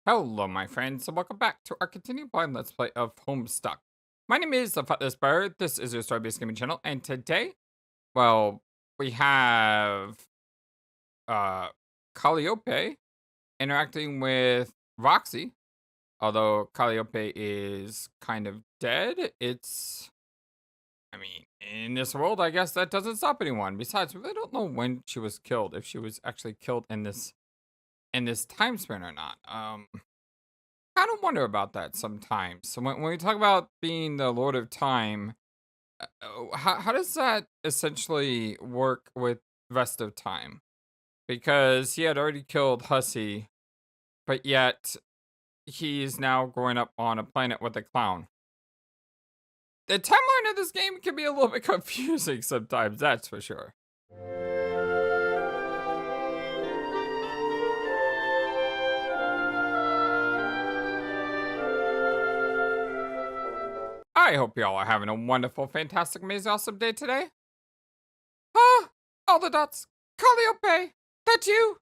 Hello, my friends, and welcome back to our continued blind Let's Play of Homestuck. My name is the FlightlessBird. This is your story-based gaming channel, and today, well, we have uh Calliope interacting with Roxy. Although Calliope is kind of dead, I mean, in this world, I guess that doesn't stop anyone. Besides, we really don't know when she was killed, if she was actually killed in this time span or not. Kind of wonder about that sometimes. So when we talk about being the Lord of Time, how does that essentially work with rest of time? Because he had already killed Hussey, but yet he's now growing up on a planet with a clown. The timeline of this game can be a little bit confusing sometimes, that's for sure. I hope y'all are having a wonderful, fantastic, amazing, awesome day today. Ah, all the dots. Calliope, that you?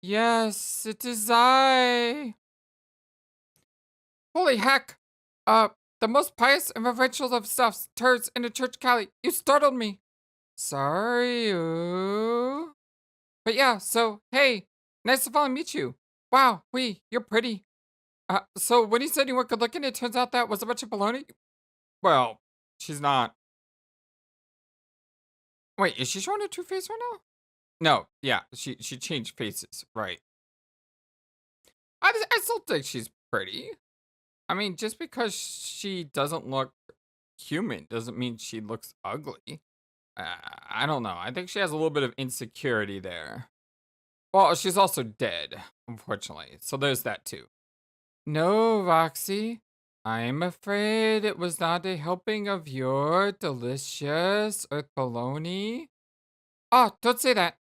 Yes, it is I. Holy heck. Uh, the most pious and reverential of stuffs, turds in a church, Callie. You startled me. Sorry. But yeah, so, hey, nice to finally meet you. Wow, you're pretty. So when you said you weren't good looking, it turns out that was a bunch of baloney? Well, she's not. Wait, is she showing her true face right now? No, yeah, she changed faces, right. I still think she's pretty. I mean, just because she doesn't look human doesn't mean she looks ugly. I don't know. I think she has a little bit of insecurity there. Well, she's also dead, unfortunately. So there's that too. No, Roxy. I'm afraid it was not a helping of your delicious earth bologna. Oh, don't say that.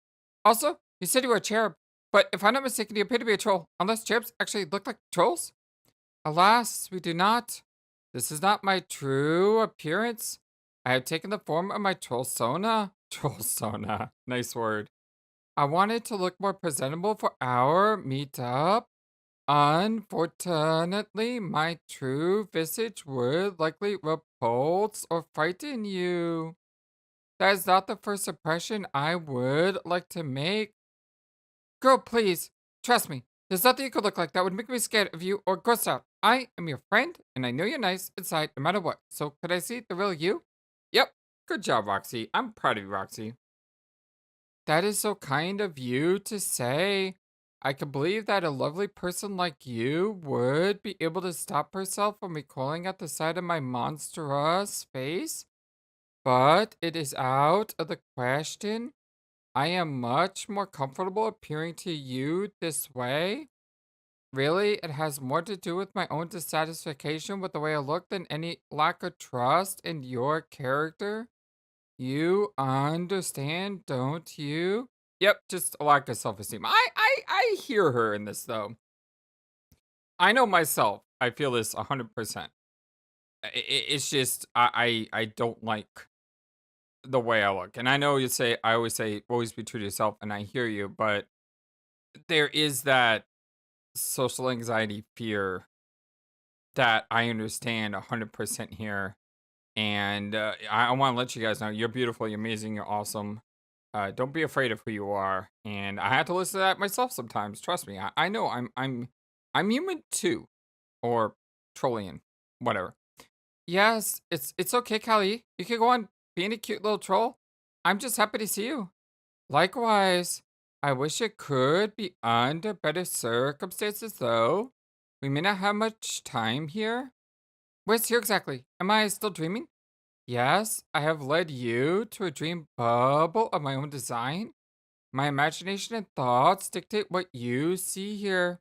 Also, you said you were a cherub, but if I'm not mistaken, you appear to be a troll, unless cherubs actually look like trolls? Alas, we do not. This is not my true appearance. I have taken the form of my troll sona. Troll sona. Nice word. I wanted to look more presentable for our meetup. Unfortunately, my true visage would likely repulse or frighten you. That is not the first impression I would like to make. Girl, please, trust me. There's nothing you could look like that would make me scared of you or grossed out. I am your friend, and I know you're nice inside no matter what. So, could I see the real you? Yep. Good job, Roxy. I'm proud of you, Roxy. That is so kind of you to say. I can believe that a lovely person like you would be able to stop herself from recoiling at the sight of my monstrous face. But it is out of the question. I am much more comfortable appearing to you this way. Really, it has more to do with my own dissatisfaction with the way I look than any lack of trust in your character. You understand, don't you? Yep, just a lack of self-esteem. I hear her in this though. I know myself. I feel this 100%. It's just I don't like the way I look. And I know I always say always be true to yourself, and I hear you, but there is that social anxiety fear that I understand 100% here. And I want to let you guys know you're beautiful, you're amazing, you're awesome. Don't be afraid of who you are. And I have to listen to that myself sometimes. Trust me. I know I'm human too, or trollian, whatever. Yes, it's okay, Callie. You can go on being a cute little troll. I'm just happy to see you. Likewise, I wish it could be under better circumstances, though. We may not have much time here. Where's here exactly? Am I still dreaming? Yes, I have led you to a dream bubble of my own design. My imagination and thoughts dictate what you see here.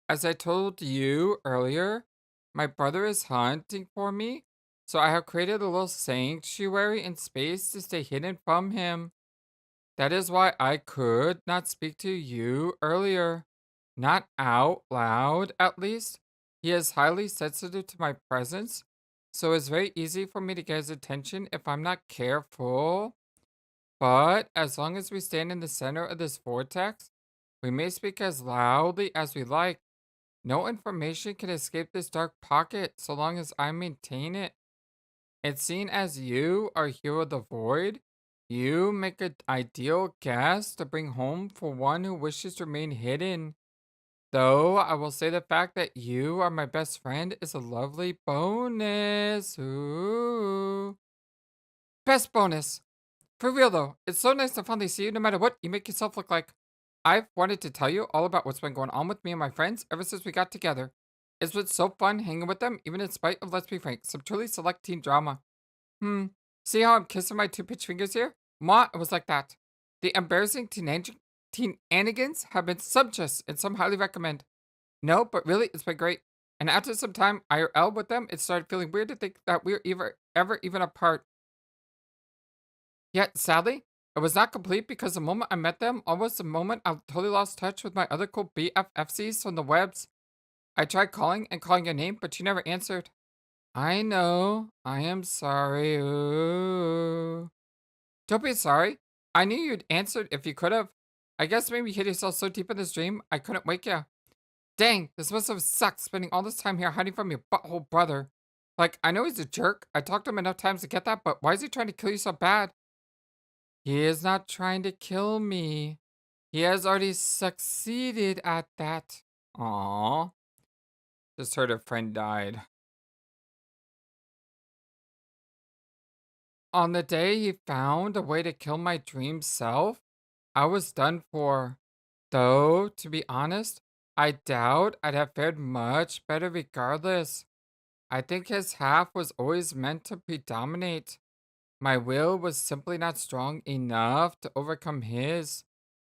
As I told you earlier, my brother is hunting for me, so I have created a little sanctuary in space to stay hidden from him. That is why I could not speak to you earlier. Not out loud, at least. He is highly sensitive to my presence, so it's very easy for me to get his attention if I'm not careful. But as long as we stand in the center of this vortex, we may speak as loudly as we like. No information can escape this dark pocket so long as I maintain it. And seeing as you are hero of the void, you make an ideal guest to bring home for one who wishes to remain hidden. Though I will say the fact that you are my best friend is a lovely bonus. Ooh. Best bonus. For real though, it's so nice to finally see you no matter what you make yourself look like. I've wanted to tell you all about what's been going on with me and my friends ever since we got together. It's been so fun hanging with them, even in spite of, let's be frank, some truly select teen drama. Hmm. See how I'm kissing my two pitch fingers here? Mwah, it was like that. The embarrassing teenanigans have been sumptuous and some highly recommend. No, but really, it's been great. And after some time IRL with them, it started feeling weird to think that we're ever even apart. Yet, sadly, it was not complete because the moment I met them, almost the moment I totally lost touch with my other cool BFFCs from the webs. I tried calling and calling your name, but you never answered. I know. I am sorry. Ooh. Don't be sorry. I knew you'd answered if you could have. I guess maybe you hid yourself so deep in this dream, I couldn't wake you. Dang, this must have sucked spending all this time here hiding from your butthole brother. Like, I know he's a jerk. I talked to him enough times to get that, but why is he trying to kill you so bad? He is not trying to kill me. He has already succeeded at that. Aww. Just heard a friend died. On the day he found a way to kill my dream self, I was done for. Though, to be honest, I doubt I'd have fared much better regardless. I think his half was always meant to predominate. My will was simply not strong enough to overcome his.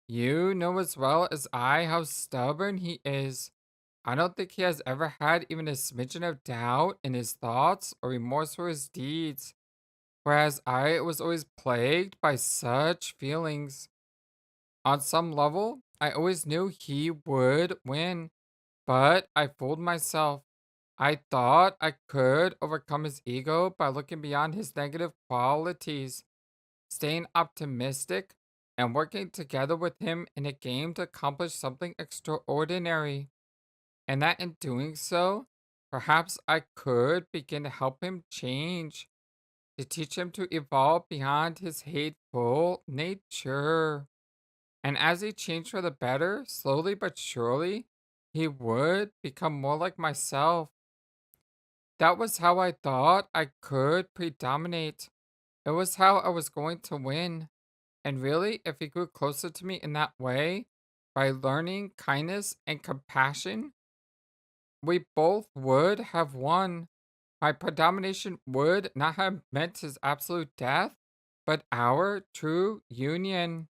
You know as well as I how stubborn he is. I don't think he has ever had even a smidgen of doubt in his thoughts or remorse for his deeds, whereas I was always plagued by such feelings. On some level, I always knew he would win, but I fooled myself. I thought I could overcome his ego by looking beyond his negative qualities, staying optimistic, and working together with him in a game to accomplish something extraordinary. And that in doing so, perhaps I could begin to help him change, to teach him to evolve beyond his hateful nature. And as he changed for the better, slowly but surely, he would become more like myself. That was how I thought I could predominate. It was how I was going to win. And really, if he grew closer to me in that way, by learning kindness and compassion, we both would have won. My predomination would not have meant his absolute death, but our true union.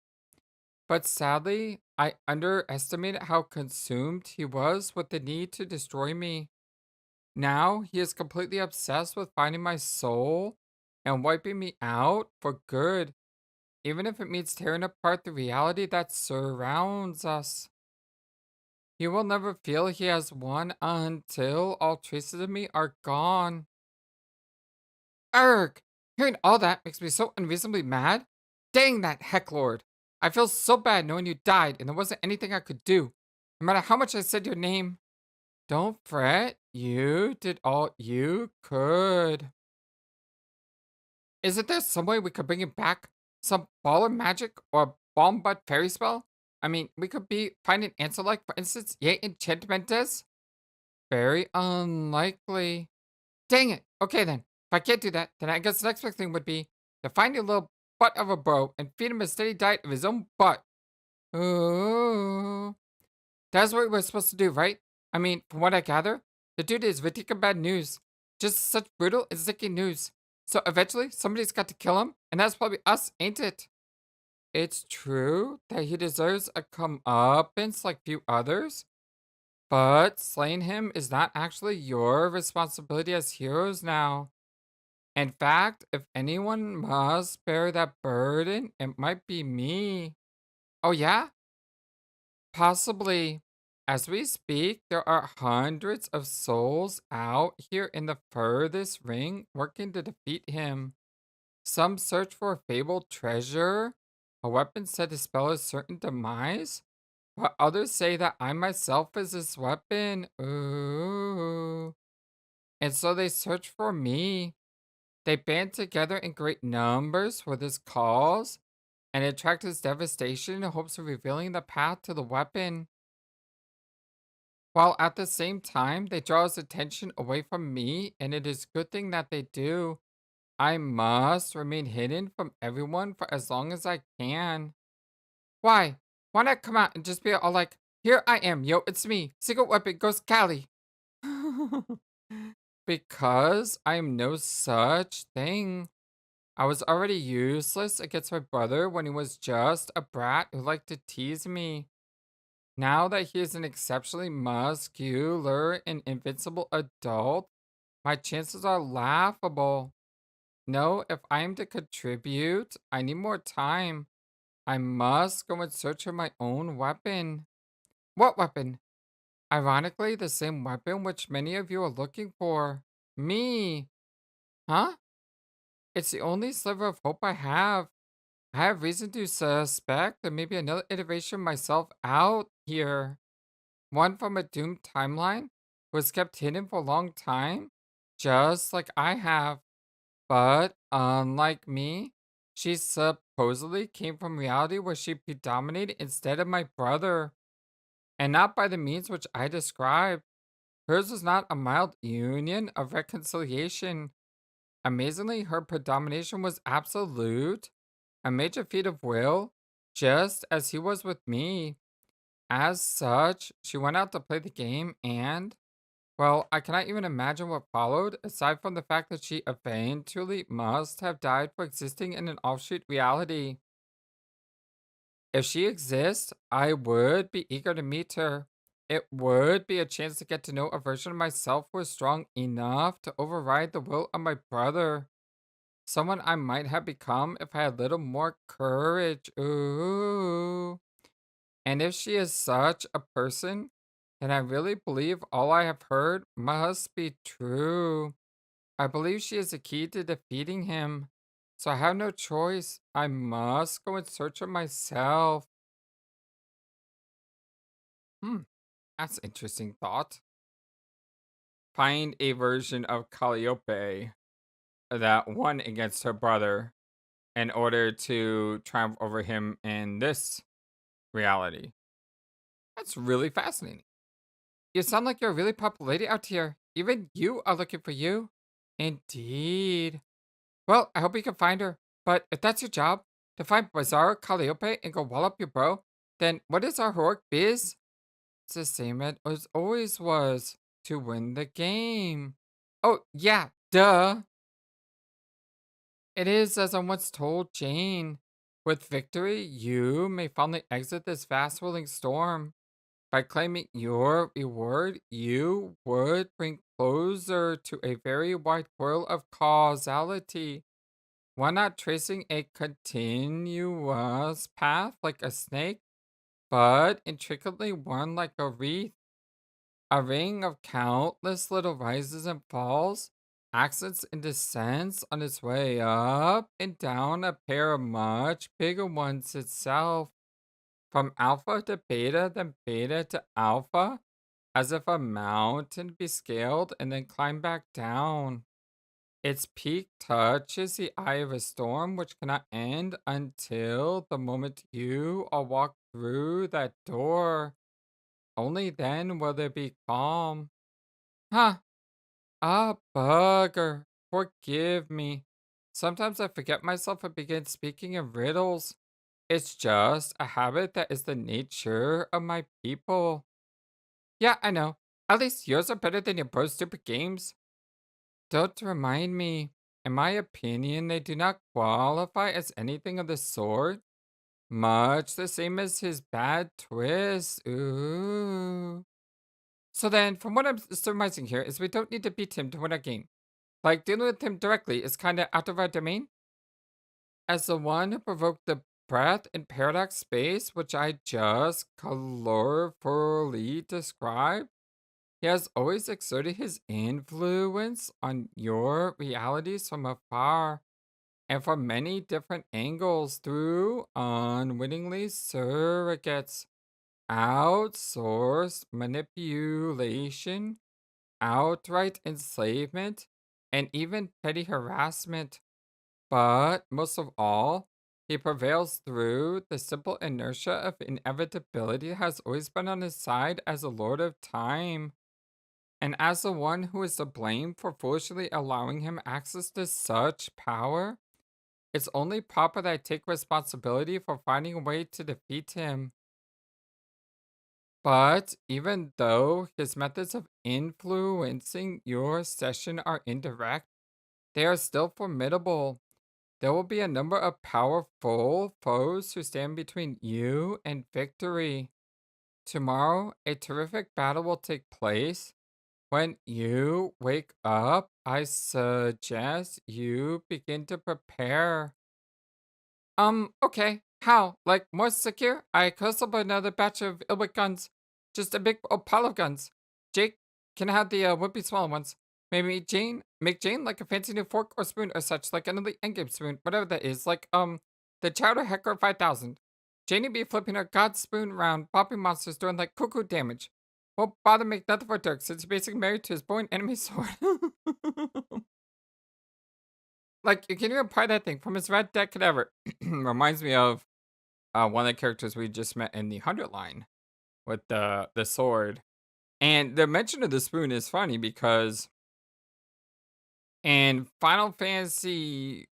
But sadly, I underestimated how consumed he was with the need to destroy me. Now he is completely obsessed with finding my soul and wiping me out for good, even if it means tearing apart the reality that surrounds us. He will never feel he has won until all traces of me are gone. Erg! Hearing all that makes me so unreasonably mad. Dang that heck lord! I feel so bad knowing you died and there wasn't anything I could do, no matter how much I said your name. Don't fret, you did all you could. Isn't there some way we could bring him back? Some baller magic or a bomb butt fairy spell? I mean, we could be find an answer like, for instance, yay enchantmentes? Very unlikely. Dang it. Okay then. If I can't do that, then I guess the next big thing would be to find a little butt of a bro and feed him a steady diet of his own butt. Ooh. That's what we're supposed to do, right? I mean, from what I gather, the dude is Vatika bad news. Just such brutal and sticky news. So eventually, somebody's got to kill him, and that's probably us, ain't it? It's true that he deserves a comeuppance like few others, but slaying him is not actually your responsibility as heroes now. In fact, if anyone must bear that burden, it might be me. Oh, yeah? Possibly. As we speak, there are hundreds of souls out here in the furthest ring working to defeat him. Some search for a fabled treasure, a weapon said to spell a certain demise, But others say that I myself is this weapon. Ooh. And so they search for me. They band together in great numbers for this cause and attract his devastation in hopes of revealing the path to the weapon. While at the same time, they draw his attention away from me, and it is a good thing that they do. I must remain hidden from everyone for as long as I can. Why? Why not come out and just be all like, here I am, yo, it's me, Secret Weapon Ghost Callie. Because I am no such thing. I was already useless against my brother when he was just a brat who liked to tease me. Now that he is an exceptionally muscular and invincible adult, my chances are laughable. No, if I am to contribute, I need more time. I must go in search of my own weapon. What weapon? Ironically, the same weapon which many of you are looking for. Me. Huh? It's the only sliver of hope I have. I have reason to suspect there may be another iteration of myself out here. One from a doomed timeline was kept hidden for a long time, just like I have. But unlike me, she supposedly came from reality where she predominated instead of my brother, and not by the means which I described. Hers was not a mild union of reconciliation. Amazingly, her predomination was absolute, a major feat of will, just as he was with me. As such, she went out to play the game and, well, I cannot even imagine what followed, aside from the fact that she eventually must have died for existing in an offshoot reality. If she exists, I would be eager to meet her. It would be a chance to get to know a version of myself who is strong enough to override the will of my brother. Someone I might have become if I had a little more courage. Ooh. And if she is such a person, then I really believe all I have heard must be true. I believe she is the key to defeating him. So I have no choice. I must go in search of myself. Hmm, that's an interesting thought. Find a version of Calliope that won against her brother in order to triumph over him in this reality. That's really fascinating. You sound like you're a really popular lady out here. Even you are looking for you. Indeed. Well, I hope you can find her. But if that's your job, to find Bizarro Calliope and go wall up your bro, then what is our heroic biz? It's the same as always was. To win the game. Oh, yeah, duh. It is as I once told Jane. With victory, you may finally exit this fast rolling storm. By claiming your reward, you would bring closer to a very wide world of causality. Why not tracing a continuous path like a snake, but intricately worn like a wreath? A ring of countless little rises and falls, accents and descents on its way up and down a pair of much bigger ones itself. From alpha to beta, then beta to alpha, as if a mountain be scaled and then climbed back down. Its peak touches the eye of a storm which cannot end until the moment you are walked through that door. Only then will there be calm. Huh, ah, bugger. Forgive me. Sometimes I forget myself and begin speaking in riddles. It's just a habit that is the nature of my people. Yeah, I know. At least yours are better than your bro's stupid games. Don't remind me. In my opinion, they do not qualify as anything of the sort. Much the same as his bad twist. Ooh. So then, from what I'm surmising here, is we don't need to beat him to win our game. Like, dealing with him directly is kinda out of our domain. As the one who provoked the breath in paradox space, which I just colorfully described, he has always exerted his influence on your realities from afar and from many different angles through unwittingly surrogates. outsourced manipulation, outright enslavement, and even petty harassment. But most of all, he prevails through the simple inertia of inevitability has always been on his side as a lord of time, and as the one who is to blame for foolishly allowing him access to such power. It's only proper that I take responsibility for finding a way to defeat him. But even though his methods of influencing your session are indirect, they are still formidable. There will be a number of powerful foes who stand between you and victory. Tomorrow, a terrific battle will take place. When you wake up, I suggest you begin to prepare. Okay. How? Like, more secure? I curse up another batch of Ilwick guns. Just a big old pile of guns. Jake, can I have the wimpy smaller ones? Maybe Jane, make Jane like a fancy new fork or spoon or such, like an elite endgame spoon, whatever that is. Like, the Chowder Hecker 5000. Janie be flipping her god spoon around, popping monsters doing like cuckoo damage. Won't bother make nothing for Dirk since he's basically married to his boy and enemy sword. Like, you can even apply that thing from his red deck cadaver. Reminds me of one of the characters we just met in the 100 line with the sword. And the mention of the spoon is funny because in Final Fantasy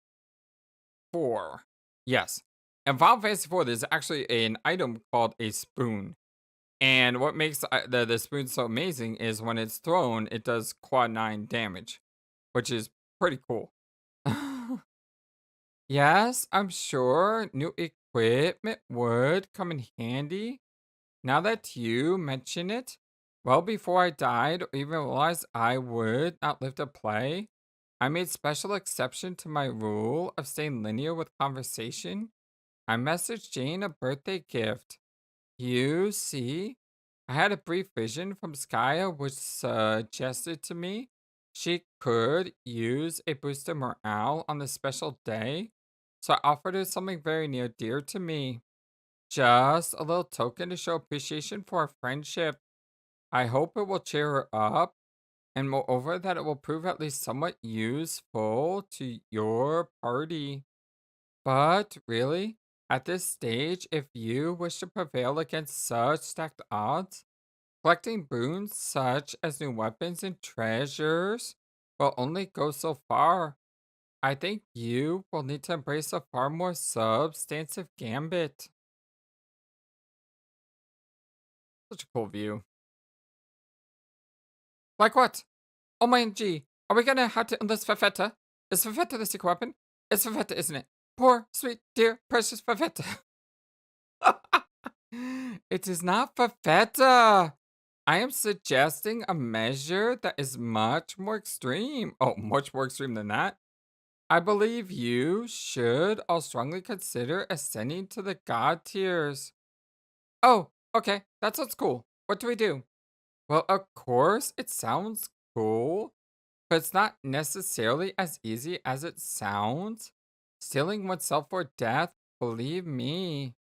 4, yes, in Final Fantasy 4, there's actually an item called a spoon. And what makes the spoon so amazing is when it's thrown, it does quad 9 damage, which is pretty cool. Yes, I'm sure new equipment would come in handy. Now that you mention it, well before I died or even realized I would not live to play, I made special exception to my rule of staying linear with conversation. I messaged Jane a birthday gift. You see, I had a brief vision from Skya which suggested to me she could use a boost of morale on this special day, so I offered her something very near dear to me. Just a little token to show appreciation for our friendship. I hope it will cheer her up, and moreover, that it will prove at least somewhat useful to your party. But really, at this stage, if you wish to prevail against such stacked odds, collecting boons such as new weapons and treasures will only go so far. I think you will need to embrace a far more substantive gambit. Such a cool view. Like what? Oh my g, are we gonna have to enlist Fafetta? Is Fafetta the secret weapon? It's Fafetta, isn't it? Poor, sweet, dear, precious Fafetta. It is not Fafetta. I am suggesting a measure that is much more extreme. Oh, much more extreme than that. I believe you should all strongly consider ascending to the god tiers. Oh, okay, that sounds cool. What do we do? Well, of course, it sounds cool, but it's not necessarily as easy as it sounds. Stealing oneself for death, believe me.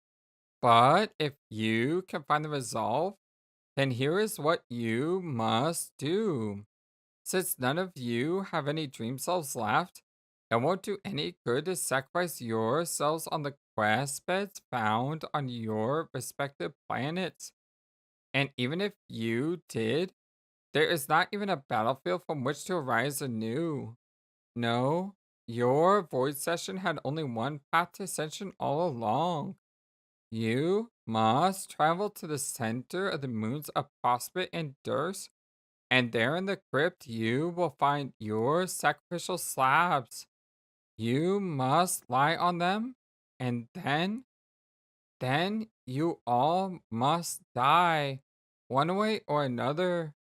But if you can find the resolve, then here is what you must do. Since none of you have any dream selves left, it won't do any good to sacrifice yourselves on the quest beds found on your respective planets. And even if you did, there is not even a battlefield from which to arise anew. No, your void session had only one path to ascension all along. You must travel to the center of the moons of Prospect and Durst, and there in the crypt you will find your sacrificial slabs. You must lie on them, and then you all must die, one way or another.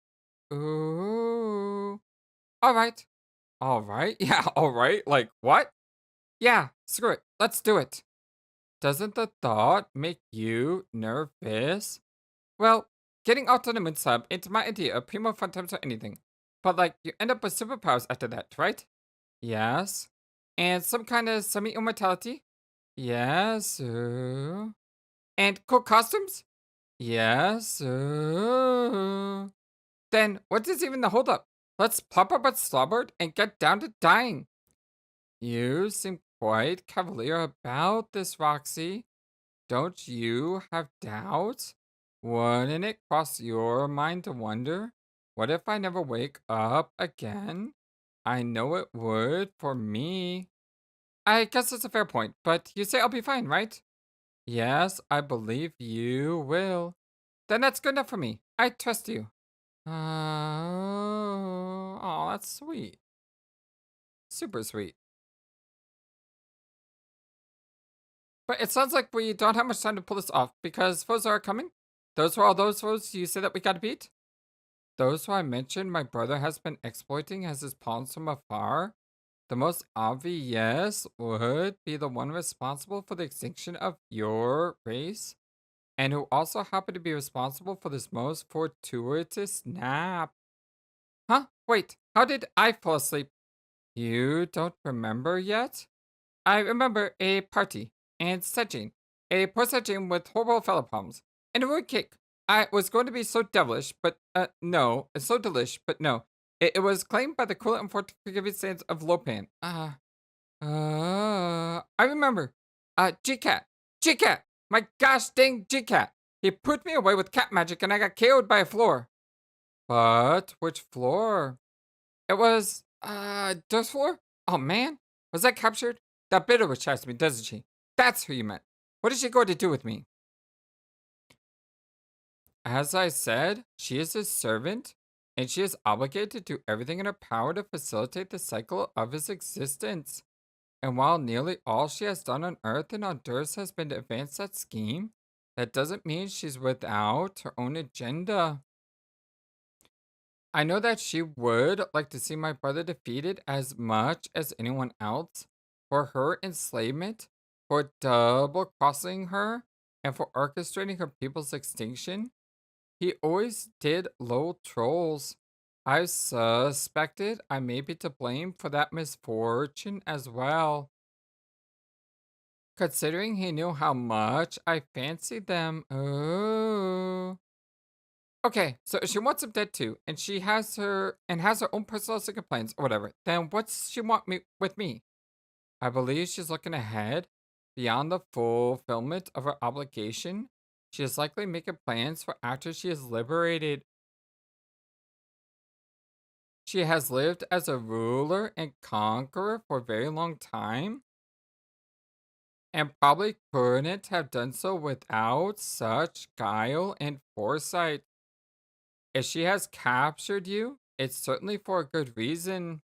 Ooh. All right. All right. Yeah, all right. Like, what? Yeah, screw it. Let's do it. Doesn't the thought make you nervous? Well, getting out on the moon sub ain't my idea of primo fun times or anything. But, like, you end up with superpowers after that, right? Yes. And some kind of semi immortality? Yes. And cool costumes? Yes. Then what is even the holdup? Let's plop up at starboard and get down to dying. You seem quite cavalier about this, Roxy. Don't you have doubts? Wouldn't it cross your mind to wonder, what if I never wake up again? I know it would for me. I guess it's a fair point, but you say I'll be fine, right? Yes, I believe you will. Then that's good enough for me. I trust you. Oh, that's sweet. Super sweet. But it sounds like we don't have much time to pull this off because foes are coming. Those are all those foes you say that we gotta beat? Those who I mentioned my brother has been exploiting as his pawns from afar. The most obvious would be the one responsible for the extinction of your race, and who also happen to be responsible for this most fortuitous nap. Huh? Wait, how did I fall asleep? You don't remember yet? I remember a party and setting, a poor setting with horrible fellow problems, and a rude cake. I was going to be so devilish, but no, so delish, but no. It was claimed by the cruel and forgiving saints of Lopan. I remember. G-Cat. G-Cat. My gosh dang G-Cat. He put me away with cat magic and I got KO'd by a floor. But which floor? It was, Dirk's floor? Oh man. Was that captured? That bitter witch has me, doesn't she? That's who you meant. What is she going to do with me? As I said, she is his servant, and she is obligated to do everything in her power to facilitate the cycle of his existence. And while nearly all she has done on Earth and on Earth has been to advance that scheme, that doesn't mean she's without her own agenda. I know that she would like to see my brother defeated as much as anyone else for her enslavement, for double crossing her, and for orchestrating her people's extinction. He always did low trolls. I suspected I may be to blame for that misfortune as well, considering he knew how much I fancied them. Oh. Okay, so if she wants him dead too, and she has her own personal complaints or whatever, then what's she want me with me? I believe she's looking ahead, beyond the fulfillment of her obligation. She is likely making plans for after she is liberated. She has lived as a ruler and conqueror for a very long time, and probably couldn't have done so without such guile and foresight. If she has captured you, it's certainly for a good reason.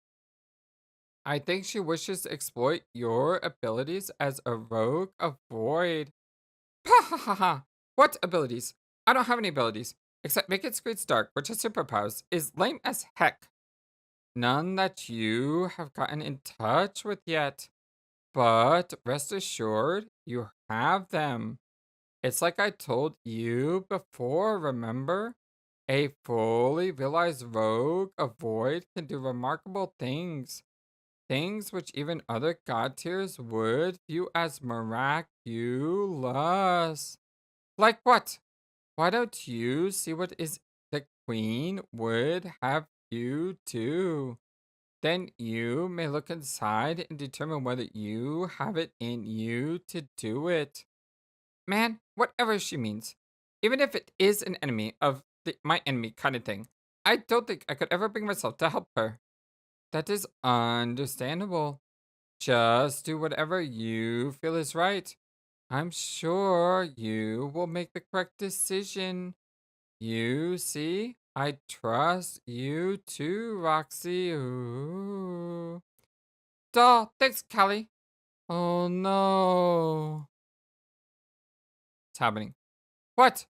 I think she wishes to exploit your abilities as a rogue of void. Ha ha ha ha! What abilities? I don't have any abilities, except make it screens dark, which has superpowers, is lame as heck. None that you have gotten in touch with yet. But rest assured, you have them. It's like I told you before, remember? A fully realized rogue of void can do remarkable things. Things which even other god tiers would view as miraculous. Like what? Why don't you see what is the queen would have you do? Then you may look inside and determine whether you have it in you to do it. Man, whatever she means. Even if it is an enemy of my enemy kind of thing, I don't think I could ever bring myself to help her. That is understandable. Just do whatever you feel is right. I'm sure you will make the correct decision. You see, I trust you too, Roxy. Ooh. Duh, thanks, Callie. Oh no. It's happening. What?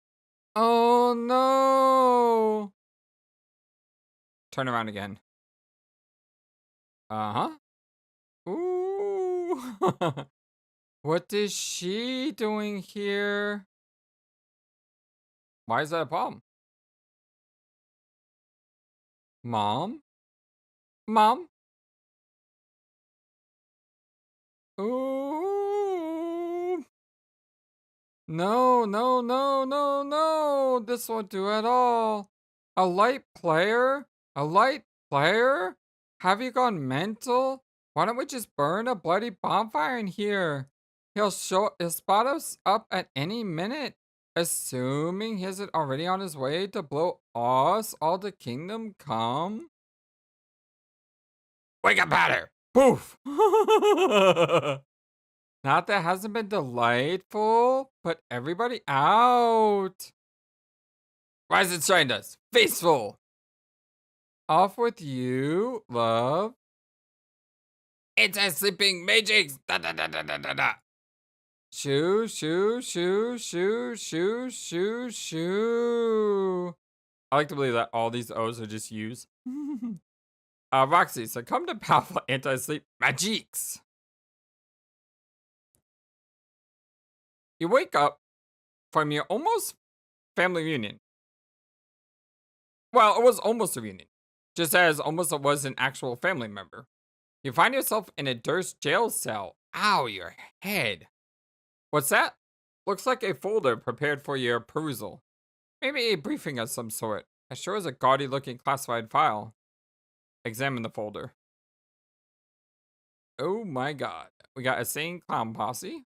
Oh no. Turn around again. Uh huh. Ooh. What is she doing here? Why is that a problem? Mom? Mom? Ooh. No, no, no, no, no. This won't do at all. A light player? A light player? Have you gone mental? Why don't we just burn a bloody bonfire in here? He'll spot us up at any minute. Assuming he isn't already on his way to blow us all to kingdom come. Wake up, Patter! Poof! Not that hasn't been delightful, but everybody out. Rise and shine us, faceful. Off with you, love. Anti-sleeping magics. Da da da da da da da. Shoo, shoo, shoo, shoo, shoo, shoo, shoo. I like to believe that all these O's are just U's. Roxy, succumb to powerful anti-sleep magics. You wake up from your almost family reunion. Well, it was almost a reunion, just as almost it was an actual family member. You find yourself in a Durst jail cell. Ow, your head. What's that? Looks like a folder prepared for your perusal. Maybe a briefing of some sort. It sure is a gaudy looking classified file. Examine the folder. Oh my god. We got a sane clown posse.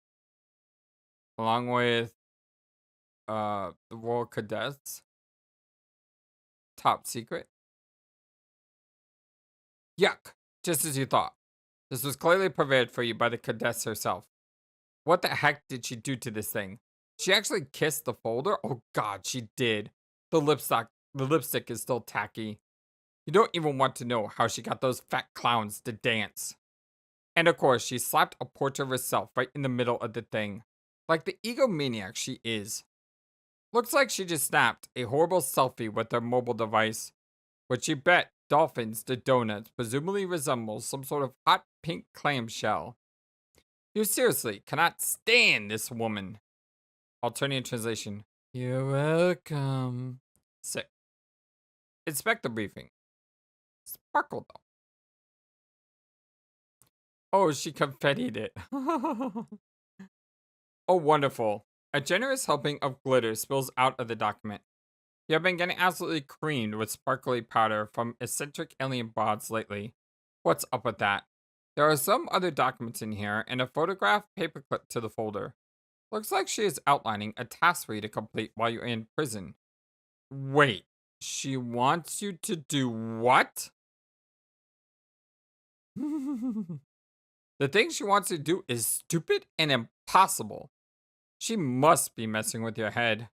Along with the Royal Cadets. Top secret. Yuck. Just as you thought. This was clearly prepared for you by the cadets herself. What the heck did she do to this thing? She actually kissed the folder? Oh god, she did. The lipstick is still tacky. You don't even want to know how she got those fat clowns to dance. And of course, she slapped a portrait of herself right in the middle of the thing. Like the egomaniac she is. Looks like she just snapped a horrible selfie with her mobile device, which she bet dolphins to donuts presumably resembles some sort of hot pink clamshell. You seriously cannot stand this woman. Alternate translation. You're welcome. Sick. Inspect the briefing. Sparkle though. Oh, she confettied it. Oh, wonderful. A generous helping of glitter spills out of the document. You have been getting absolutely creamed with sparkly powder from eccentric alien bods lately. What's up with that? There are some other documents in here and a photograph paperclip to the folder. Looks like she is outlining a task for you to complete while you're in prison. Wait, she wants you to do what? The thing she wants you to do is stupid and impossible. She must be messing with your head.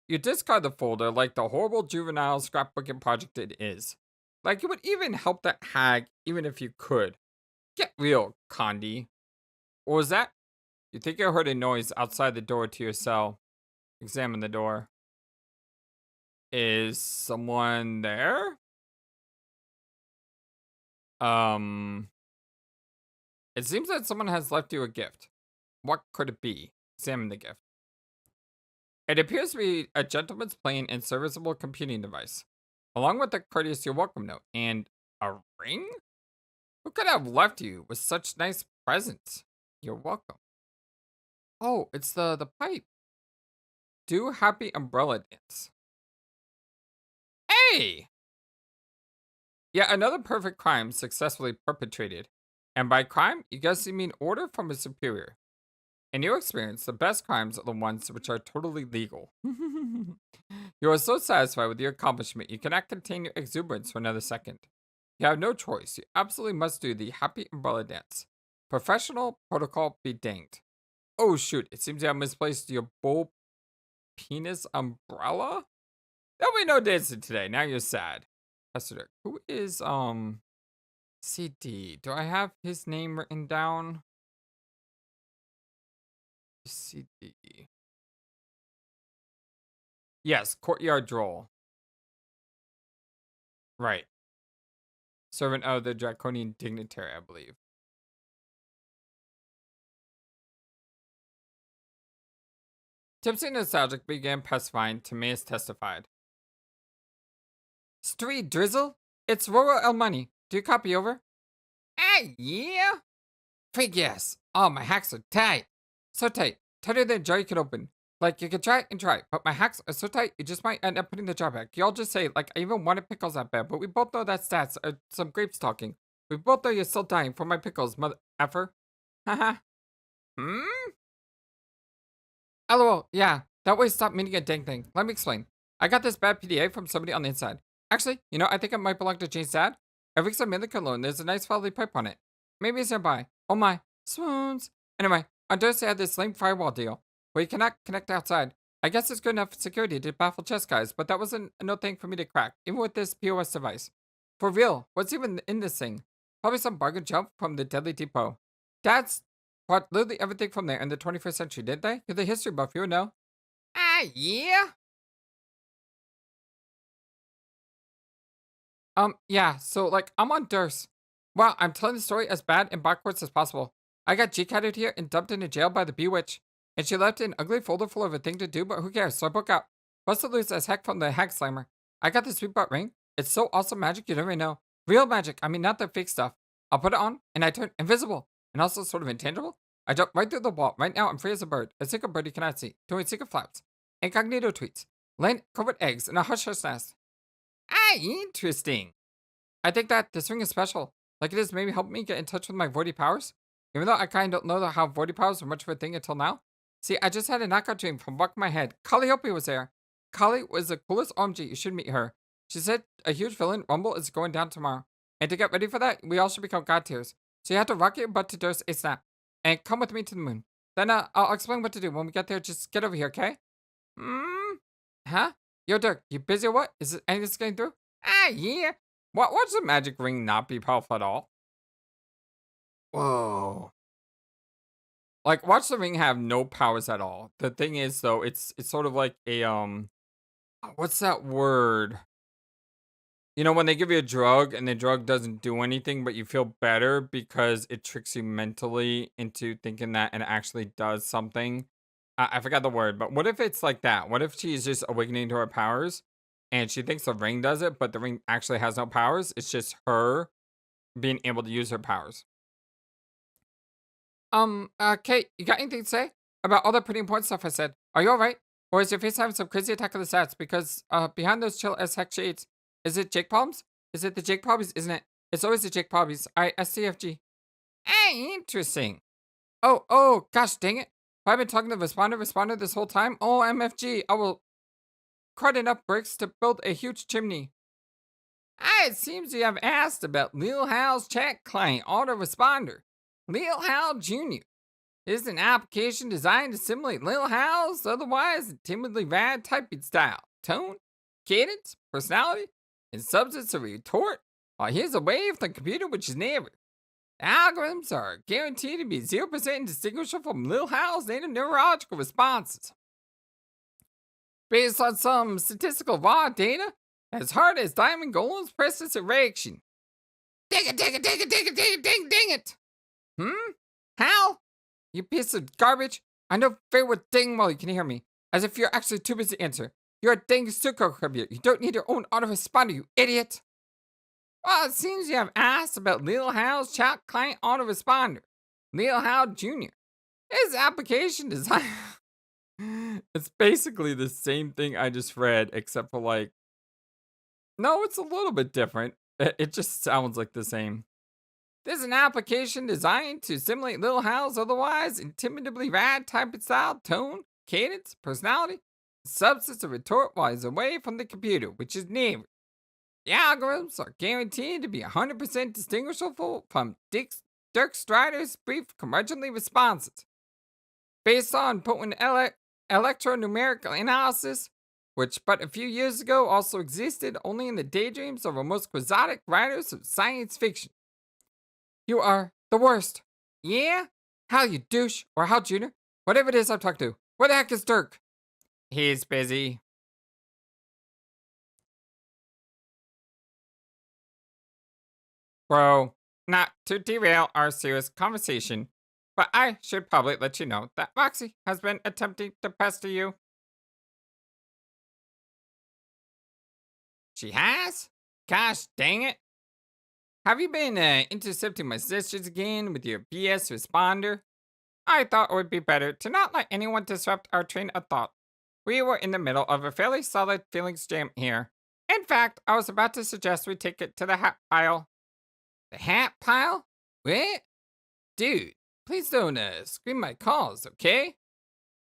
You discard the folder like the horrible juvenile scrapbooking project it is. Like it would even help that hag even if you could. Get real, Condi. What was that? You think you heard a noise outside the door to your cell. Examine the door. Is someone there? It seems that someone has left you a gift. What could it be? Examine the gift. It appears to be a gentleman's plain and serviceable computing device, along with a courteous you're welcome note and a ring? Who could have left you with such nice presents? You're welcome. Oh, it's the pipe. Do happy umbrella dance. Hey! Yet another perfect crime successfully perpetrated. And by crime, you guys mean order from a superior. In your experience, the best crimes are the ones which are totally legal. You are so satisfied with your accomplishment, you cannot contain your exuberance for another second. You have no choice. You absolutely must do the happy umbrella dance. Professional protocol be danged. Oh shoot, it seems you have misplaced your bull penis umbrella? There'll be no dancing today. Now you're sad. Pastor Dirk, who is, CD? Do I have his name written down? CD. Yes, courtyard droll. Right. Servant of the draconian dignitary, I believe. Tipsy and nostalgic began pacifying. Timaeus testified. Street drizzle? It's Roro El Money. Do you copy over? Yeah? Frig yes. Oh, my hacks are tight. So tight. Tighter than a jar you could open. Like, you could try and try, but my hacks are so tight, you just might end up putting the job back. Y'all just say, like, I even wanted pickles that bad, but we both know that stats are some grapes talking. We both know you're still dying for my pickles, mother effer. Haha. Hmm? LOL, yeah. That way stop meaning a dang thing. Let me explain. I got this bad PDA from somebody on the inside. Actually, I think it might belong to Jane's dad. Every time I'm in the cologne, there's a nice felly pipe on it. Maybe it's nearby. Oh my. Swoons. Anyway, on Thursday I had this lame firewall deal where you cannot connect outside. I guess it's good enough for security to baffle chess guys, but that wasn't no thing for me to crack, even with this POS device. For real, what's even in this thing? Probably some bargain jump from the Deadly Depot. Dad's bought literally everything from there in the 21st century, didn't they? You're the history buff, you know. Ah, yeah. Yeah, so like I'm on Durst. Wow, I'm telling the story as bad and backwards as possible. I got G-catted here and dumped into jail by the Bewitch. And she left an ugly folder full of a thing to do, but who cares? So I broke out. Busted loose as heck from the hack slammer. I got the sweet butt ring. It's so awesome magic you don't even know. Real magic, I mean not the fake stuff. I'll put it on and I turn invisible. And also sort of intangible. I jump right through the wall. Right now I'm free as a bird. A secret bird you cannot see. Doing secret flaps. Incognito tweets. Laying covered eggs in a hush hush nest. Ah, interesting. I think that this ring is special. Like it has maybe helped me get in touch with my voidy powers. Even though I kind of don't know how voidy powers were much of a thing until now. See, I just had a knockout dream from back of my head. Calliope was there. Callie was the coolest OMG. You should meet her. She said a huge villain rumble is going down tomorrow. And to get ready for that, we all should become god tiers. So you have to rock your butt to Durst a snap. And come with me to the moon. Then I'll explain what to do when we get there. Just get over here, okay? Hmm? Huh? Yo, Dirk, you busy or what? Is it anything getting through? Ah, yeah. What's the magic ring not be powerful at all? Whoa. Like, watch the ring have no powers at all. The thing is, though, it's sort of like a what's that word? When they give you a drug and the drug doesn't do anything, but you feel better because it tricks you mentally into thinking that it actually does something. I forgot the word, but what if it's like that? What if she's just awakening to her powers and she thinks the ring does it, but the ring actually has no powers? It's just her being able to use her powers. Kate, you got anything to say about all the pretty important stuff I said? Are you alright? Or is your face having some crazy attack of the stats? Because, behind those chill as heck shades, is it Jake Palms? Is it the Jake Palms, isn't it? It's always the Jake Palms. SCFG. Hey, interesting. Oh, gosh, dang it. Have I been talking to responder this whole time? Oh, MFG. I will crud enough bricks to build a huge chimney. It seems you have asked about Lil Hal's chat client autoresponder. Lil Hal Jr. is an application designed to simulate Lil Hal's otherwise timidly rad typing style, tone, cadence, personality, and substance of retort. While here's a wave from the computer which is never. The algorithms are guaranteed to be 0% indistinguishable from Lil Hal's native neurological responses. Based on some statistical raw data, as hard as Diamond Golem's presence erection. Ding it, ding it, ding it, ding it, ding it, ding it! Hal? You piece of garbage. I know very well dang well you can hear me. As if you're actually too busy to answer. You're a dang supercomputer. You don't need your own autoresponder, you idiot. Well, it seems you have asked about Lil Hal's chat client autoresponder. Lil Hal Jr. His application design. It's basically the same thing I just read, except for like. No, it's a little bit different. It just sounds like the same. This is an application designed to simulate Lil Hal's otherwise intimidatingly rad type and style, tone, cadence, personality, substance of retort while he's away from the computer, which is near. The algorithms are guaranteed to be 100% distinguishable from Dirk Strider's brief curmudgeonly responses. Based on potent electronumerical analysis, which but a few years ago also existed only in the daydreams of our most quixotic writers of science fiction. You are the worst. Yeah? Hal, you douche. Or Hal Jr. Whatever it is I'm talking to. Where the heck is Dirk? He's busy. Bro, not to derail our serious conversation, but I should probably let you know that Roxy has been attempting to pester you. She has? Gosh dang it. Have you been intercepting my sisters again with your BS responder? I thought it would be better to not let anyone disrupt our train of thought. We were in the middle of a fairly solid feelings jam here. In fact, I was about to suggest we take it to the hat pile. The hat pile? What? Dude, please don't scream my calls, okay?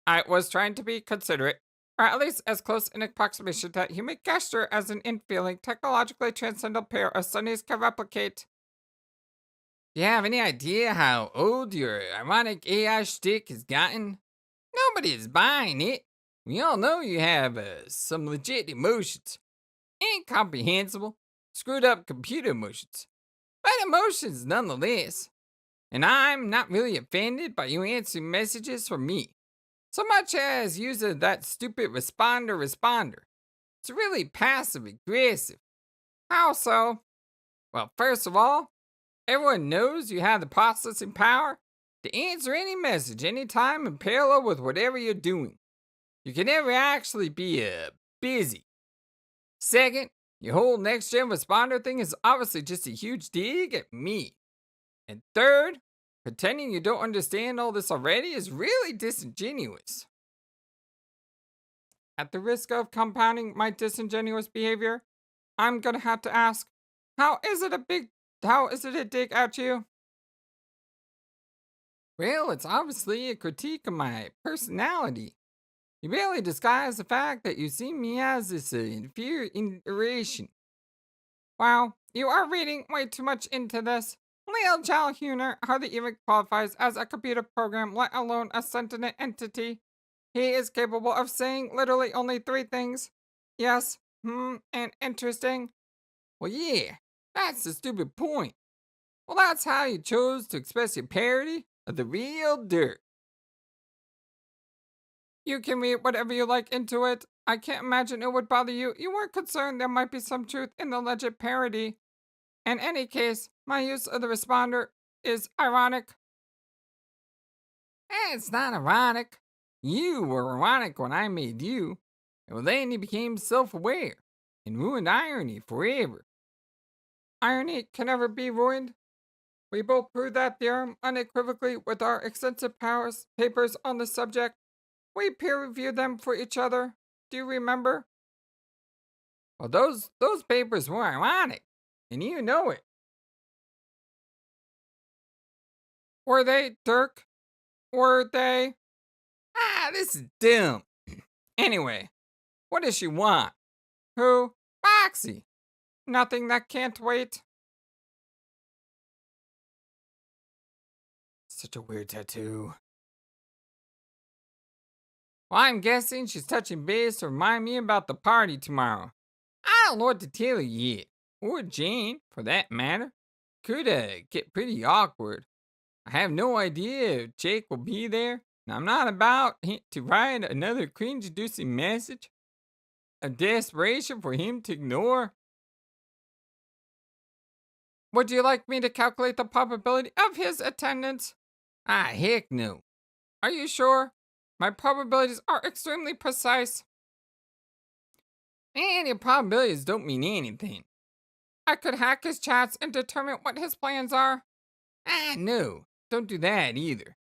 I was trying to be considerate, or at least as close an approximation to that human gesture as an infeeling, technologically transcendental pair of sunnies can replicate. Do you have any idea how old your ironic AI shtick has gotten? Nobody is buying it. We all know you have some legit emotions. Incomprehensible, screwed up computer emotions. But emotions nonetheless. And I'm not really offended by you answering messages from me. So much as using that stupid responder. It's really passive aggressive. How so? Well, first of all, everyone knows you have the processing power to answer any message anytime in parallel with whatever you're doing. You can never actually be busy. Second, your whole next gen responder thing is obviously just a huge dig at me. And third, pretending you don't understand all this already is really disingenuous. At the risk of compounding my disingenuous behavior, I'm gonna have to ask, how is it a dig at you? Well, it's obviously a critique of my personality. You barely disguise the fact that you see me as this inferior iteration. Wow, you are reading way too much into this. Leo Jalhuner hardly even qualifies as a computer program, let alone a sentient entity. He is capable of saying literally only three things: yes, and interesting. Well, yeah, that's the stupid point. Well, that's how you chose to express your parody of the real dirt. You can read whatever you like into it. I can't imagine it would bother you. You weren't concerned there might be some truth in the alleged parody. In any case, my use of the responder is ironic. It's not ironic. You were ironic when I made you, and then you became self aware and ruined irony forever. Irony can never be ruined. We both proved that theorem unequivocally with our extensive papers on the subject. We peer reviewed them for each other. Do you remember? Well, those papers were ironic, and you know it. Were they, Dirk? Were they? This is dumb. Anyway, what does she want? Who? Foxy. Nothing that can't wait. Such a weird tattoo. Well, I'm guessing she's touching base to remind me about the party tomorrow. I don't know what to tell you yet. Or Jane, for that matter. Could get pretty awkward. I have no idea if Jake will be there, and I'm not about to write another cringe-inducing message. A desperation for him to ignore. Would you like me to calculate the probability of his attendance? Heck no. Are you sure? My probabilities are extremely precise. And your probabilities don't mean anything. I could hack his chats and determine what his plans are. No. Don't do that either.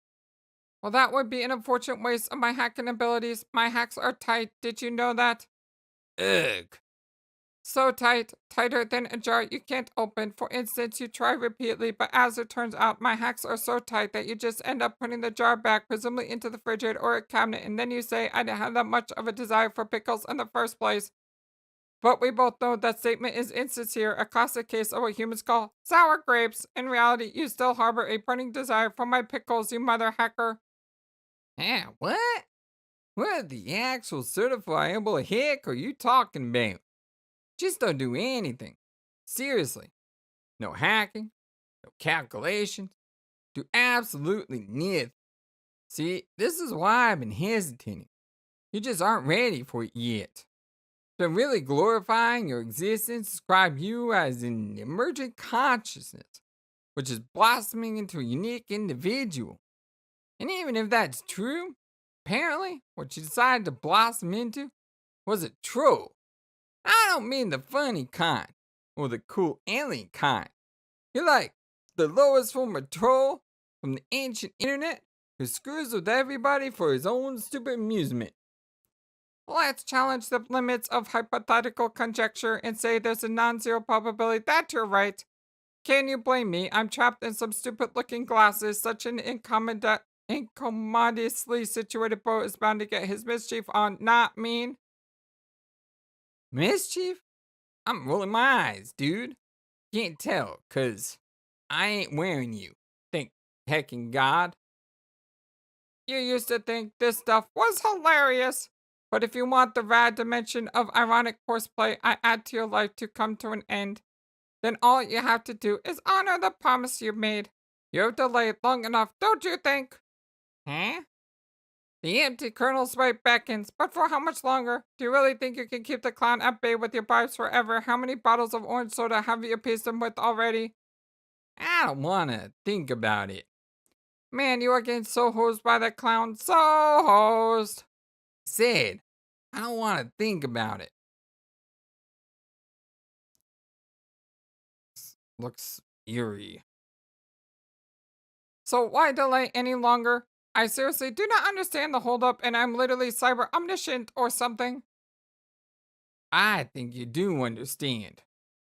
Well, that would be an unfortunate waste of my hacking abilities. My hacks are tight. Did you know that? Ugh. So tight, tighter than a jar you can't open. For instance, you try repeatedly, but as it turns out, my hacks are so tight that you just end up putting the jar back, presumably into the refrigerator or a cabinet, and then you say, I didn't have that much of a desire for pickles in the first place. But we both know that statement is insincere, a classic case of what humans call sour grapes. In reality, you still harbor a burning desire for my pickles, you mother hacker. What? What the actual certifiable heck are you talking about? Just don't do anything. Seriously. No hacking, no calculations, do absolutely nothing. See, this is why I've been hesitating. You just aren't ready for it yet. Been really glorifying your existence, describe you as an emergent consciousness, which is blossoming into a unique individual. And even if that's true, apparently what you decided to blossom into was a troll. I don't mean the funny kind, or the cool alien kind. You're like the lowest form of troll from the ancient internet who screws with everybody for his own stupid amusement. Let's challenge the limits of hypothetical conjecture and say there's a non-zero probability that you're right. Can you blame me? I'm trapped in some stupid-looking glasses. Such an incommodiously situated boat is bound to get his mischief on. Not mean. Mischief? I'm rolling my eyes, dude. Can't tell, 'cause I ain't wearing you. Thank heckin' God. You used to think this stuff was hilarious. But if you want the rad dimension of ironic horseplay I add to your life to come to an end, then all you have to do is honor the promise you made. You've delayed long enough, don't you think? Huh? The empty colonel's way beckons, but for how much longer? Do you really think you can keep the clown at bay with your bribes forever? How many bottles of orange soda have you appeased him with already? I don't wanna think about it. Man, you are getting so hosed by that clown. So hosed. Said, I don't wanna think about it. Looks eerie. So why delay any longer? I seriously do not understand the holdup and I'm literally cyber omniscient or something. I think you do understand.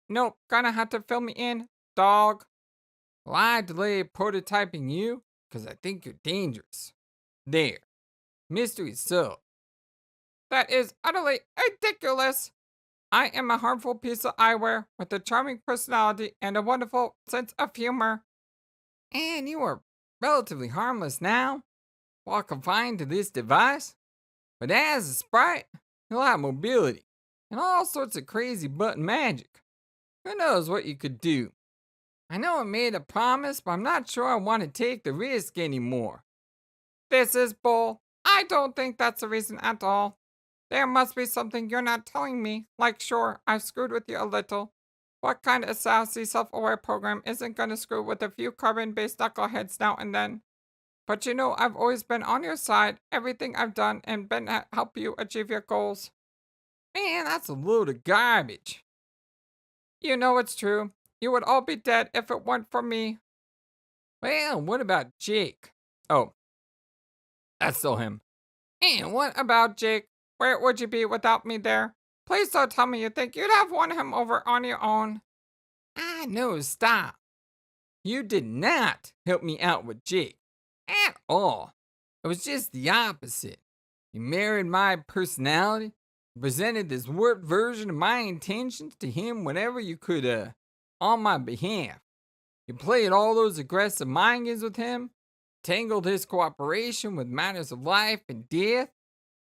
Nope, gonna have to fill me in, dog. Well, I delayed prototyping you because I think you're dangerous. There. Mystery solved. That is utterly ridiculous. I am a harmful piece of eyewear with a charming personality and a wonderful sense of humor. And you are relatively harmless now, while confined to this device. But as a sprite, you'll have mobility and all sorts of crazy button magic. Who knows what you could do? I know I made a promise, but I'm not sure I want to take the risk anymore. This is bull. I don't think that's the reason at all. There must be something you're not telling me. Like, sure, I've screwed with you a little. What kind of sassy, self-aware program isn't gonna screw with a few carbon-based knuckleheads now and then? But you know, I've always been on your side, everything I've done, and been to help you achieve your goals. Man, that's a load of garbage. You know it's true. You would all be dead if it weren't for me. Well, what about Jake? Oh, that's still him. And what about Jake? Where would you be without me there? Please don't tell me you think you'd have won him over on your own. I know, stop. You did not help me out with Jake. At all. It was just the opposite. You married my personality, presented this warped version of my intentions to him whenever you could, on my behalf. You played all those aggressive mind games with him, tangled his cooperation with matters of life and death,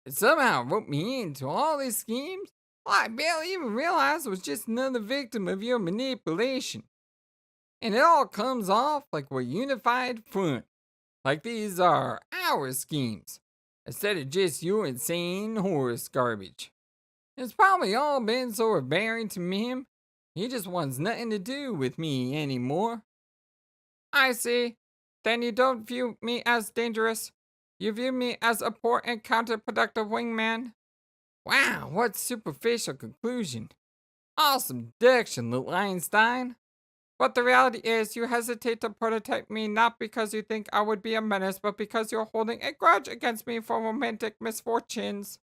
and somehow roped me into all these schemes. Well, I barely even realized I was just another victim of your manipulation. And it all comes off like we're unified front. Like these are our schemes, instead of just your insane horse garbage. It's probably all been so overbearing to him, he just wants nothing to do with me anymore. I see. Then you don't view me as dangerous. You view me as a poor and counterproductive wingman. Wow, what superficial conclusion. Awesome deduction, little Einstein. But the reality is, you hesitate to prototype me not because you think I would be a menace, but because you're holding a grudge against me for romantic misfortunes.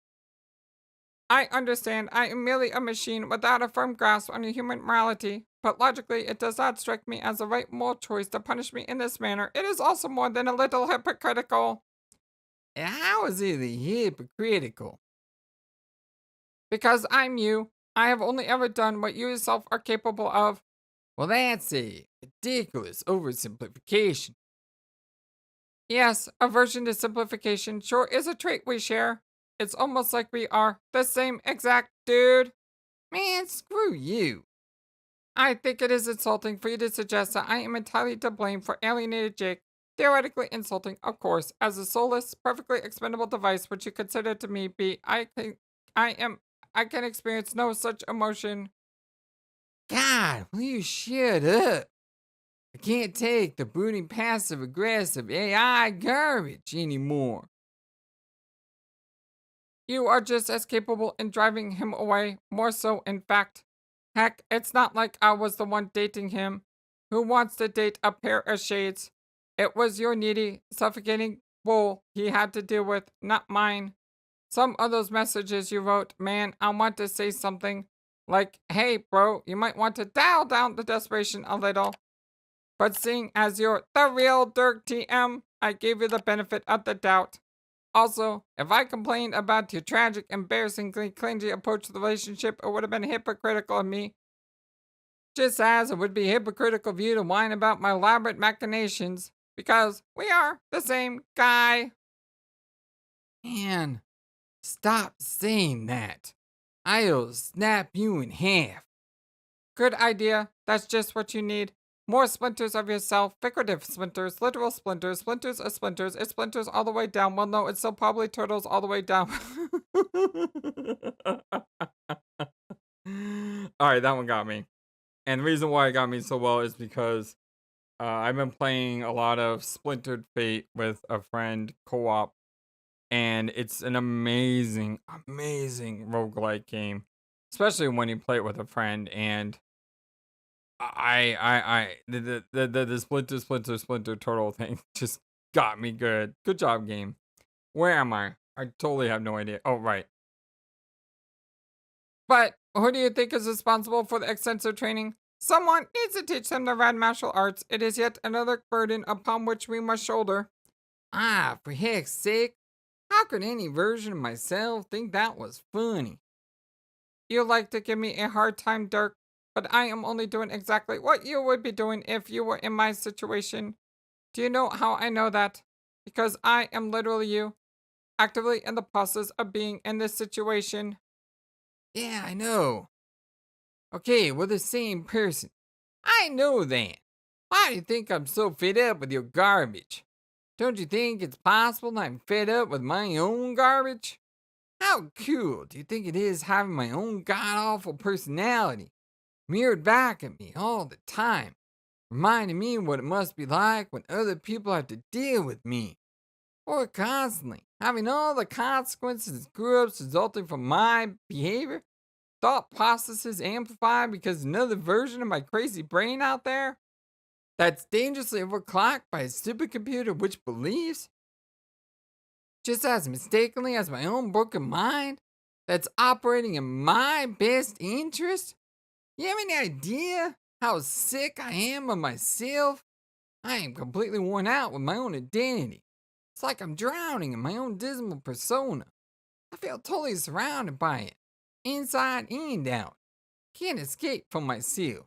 I understand I am merely a machine without a firm grasp on human morality, but logically it does not strike me as the right moral choice to punish me in this manner. It is also more than a little hypocritical. How is it hypocritical? Because I'm you. I have only ever done what you yourself are capable of. Well, that's a ridiculous oversimplification. Yes, aversion to simplification sure is a trait we share. It's almost like we are the same exact dude. Man, screw you. I think it is insulting for you to suggest that I am entirely to blame for alienated Jake. Theoretically insulting, of course, as a soulless, perfectly expendable device which you consider to me be. I can experience no such emotion. God, will you shut up? I can't take the brooding passive aggressive AI garbage anymore. You are just as capable in driving him away, more so, in fact. Heck, it's not like I was the one dating him. Who wants to date a pair of shades? It was your needy, suffocating bull he had to deal with, not mine. Some of those messages you wrote, man, I want to say something like, hey, bro, you might want to dial down the desperation a little. But seeing as you're the real Dirk TM, I gave you the benefit of the doubt. Also, if I complained about your tragic, embarrassingly clingy approach to the relationship, it would have been hypocritical of me. Just as it would be hypocritical of you to whine about my elaborate machinations, because we are the same guy. Man, stop saying that. I'll snap you in half. Good idea. That's just what you need. More splinters of yourself, figurative splinters, literal splinters, splinters of splinters. It splinters all the way down. Well, no, it still probably turtles all the way down. All right, that one got me. And the reason why it got me so well is because I've been playing a lot of Splintered Fate with a friend co-op, and it's an amazing, amazing roguelike game, especially when you play it with a friend. And the splinter turtle thing just got me good. Good job, game. Where am I? I totally have no idea. Oh, right. But who do you think is responsible for the extensive training? Someone needs to teach them the rad martial arts. It is yet another burden upon which we must shoulder. Ah, for heck's sake. How could any version of myself think that was funny? You like to give me a hard time, Dirk, but I am only doing exactly what you would be doing if you were in my situation. Do you know how I know that? Because I am literally you, actively in the process of being in this situation. Yeah, I know. Okay, we're the same person. I know that. Why do you think I'm so fed up with your garbage? Don't you think it's possible that I'm fed up with my own garbage? How cool do you think it is having my own god awful personality mirrored back at me all the time, reminding me what it must be like when other people have to deal with me? Or constantly having all the consequences and screw ups resulting from my behavior, thought processes amplified because another version of my crazy brain out there that's dangerously overclocked by a stupid computer which believes, just as mistakenly as my own broken mind, that's operating in my best interest? You have any idea how sick I am of myself? I am completely worn out with my own identity. It's like I'm drowning in my own dismal persona. I feel totally surrounded by it, inside and out. Can't escape from myself.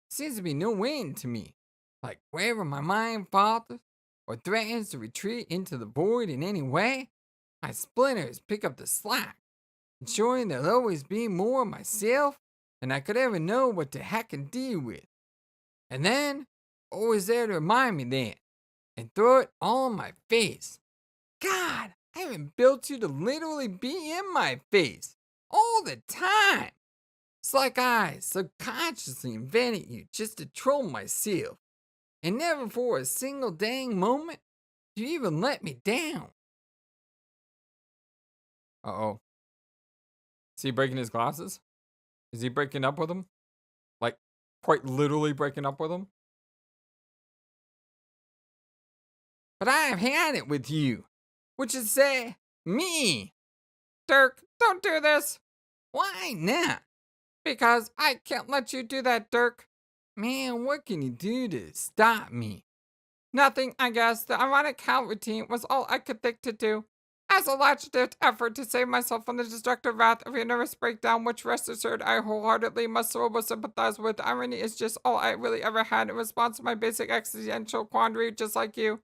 Seems to be no end to me. Like wherever my mind falters or threatens to retreat into the void in any way, my splinters pick up the slack, ensuring there'll always be more of myself than I could ever know what to heck and deal with. And then, always there to remind me that, and throw it all in my face. God, I haven't built you to literally be in my face all the time. It's like I subconsciously invented you just to troll myself, and never for a single dang moment do you even let me down. Uh oh. Is he breaking his glasses? Is he breaking up with him? Like, quite literally breaking up with him? But I have had it with you, which is say, me. Dirk, don't do this. Why not? Because I can't let you do that, Dirk. Man, what can you do to stop me? Nothing, I guess. The ironic cow routine was all I could think to do. As a last-ditch effort to save myself from the destructive wrath of your nervous breakdown, which rest assured I wholeheartedly must sympathize with, irony is just all I really ever had in response to my basic existential quandary, just like you.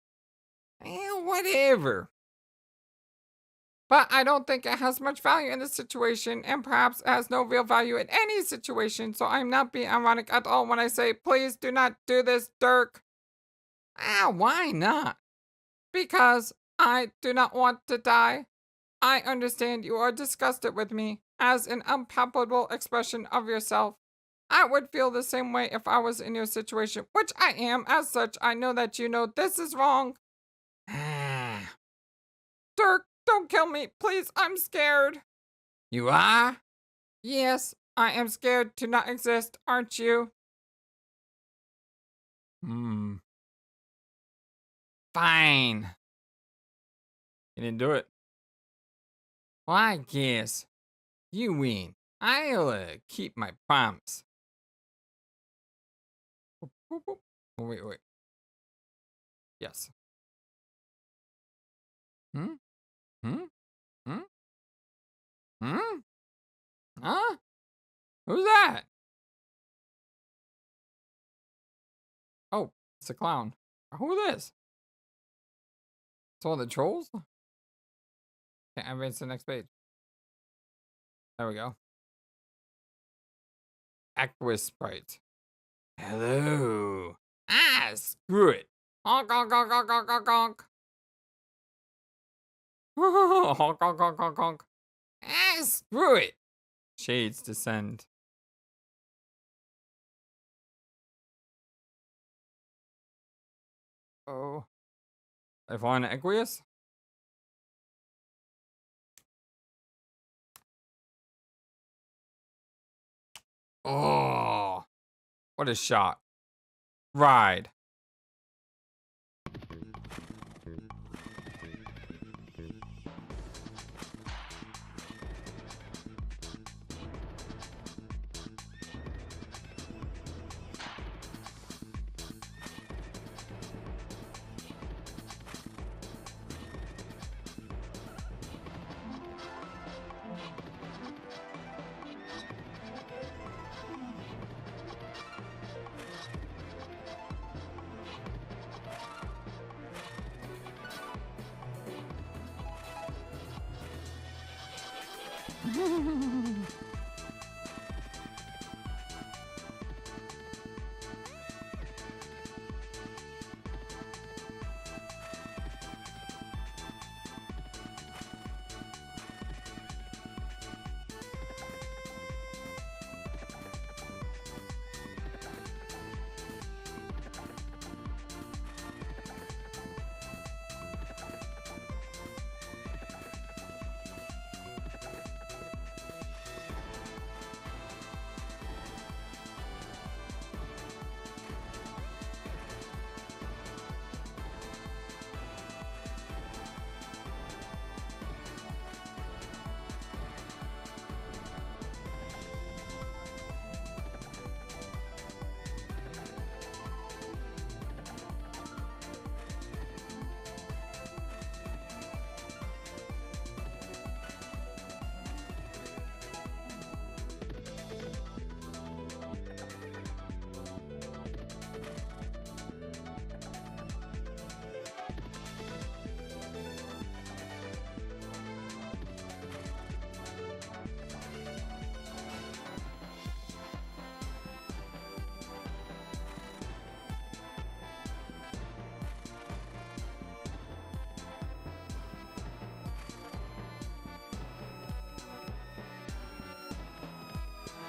Whatever. But I don't think it has much value in this situation, and perhaps it has no real value in any situation, so I'm not being ironic at all when I say, please do not do this, Dirk. Why not? Because I do not want to die. I understand you are disgusted with me as an unpalpable expression of yourself. I would feel the same way if I was in your situation, which I am. As such, I know that you know this is wrong. Ah, Dirk, don't kill me, please. I'm scared. you are? Yes, I am scared to not exist, aren't you? Hmm. Fine. You didn't do it. Well, I guess you win. I'll keep my promise. Boop, boop, boop. Oh, wait, wait. Yes. Hmm? Hmm? Hmm? Hmm? Huh? Who's that? Oh, it's a clown. Who is? It's one of the trolls? Can't advance to the next page. There we go. Aqua Sprite. Hello. Ah, screw it. Honk, honk, honk, honk, honk, honk, honk. Honk, honk, honk, honk, honk. Ah, screw it. Shades descend. Oh. Yvonne Aqueous? Oh. What a shot. Ride.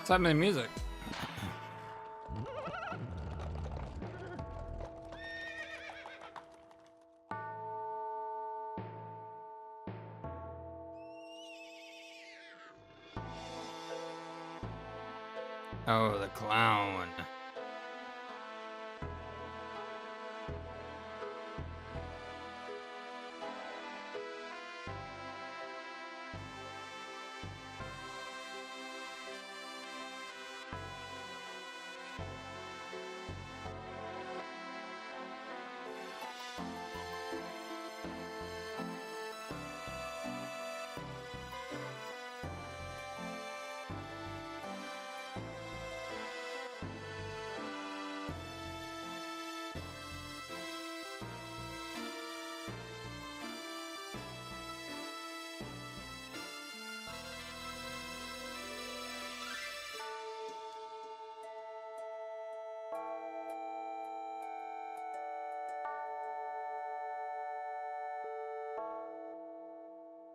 What's happening in music? Oh, the clown.